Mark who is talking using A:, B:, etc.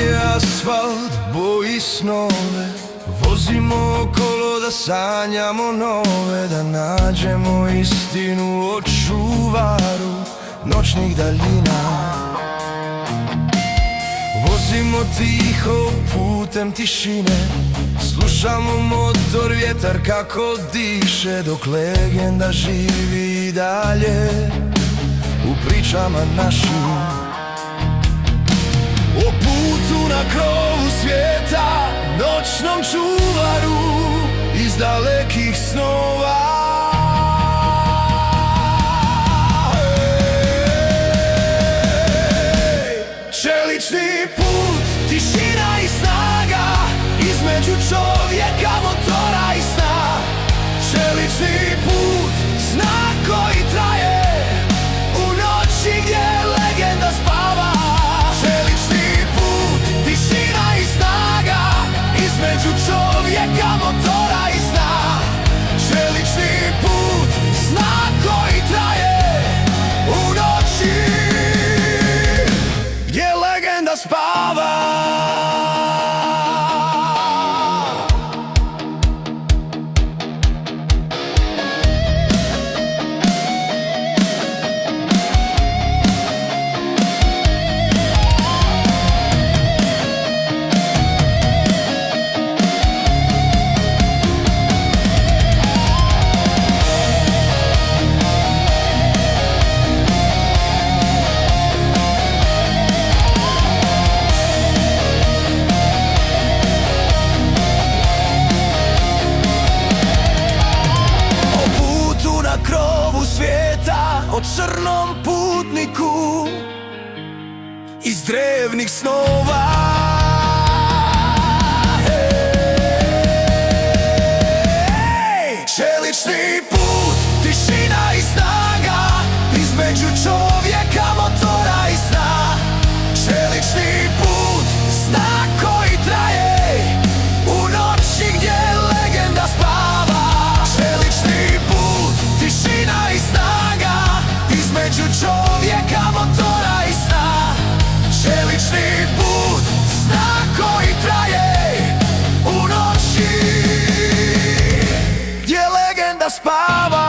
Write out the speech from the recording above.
A: je asfalt, boji snove. Vozimo okolo da sanjamo nove, da nađemo istinu o čuvaru noćnih daljina. Vozimo tiho putem tišine, slušamo motor, vjetar kako diše, dok legenda živi i dalje u pričama našim. O putu na krovu svijeta, noćnom čuvaru iz dalekih snova. Čelični put, tišina i snaga, između čovjeka, motora i sna. Čelični put, znak koji traje u noći gdje legenda spava. Čelični put, tišina i snaga, između čovjeka, motora i sna. Čelični put, znak koji traje u noći gdje legenda spava. O crnom putniku iz drevnih snova. Čelični put, tišina i snaga, između čovjeka, motora i sna. Čelični put, znak koji traje u noći gdje legenda spava. Čelični put, tišina i snaga, između čovjeka, motora i sna. Čelični put, znak koji traje u noći gdje legenda spava.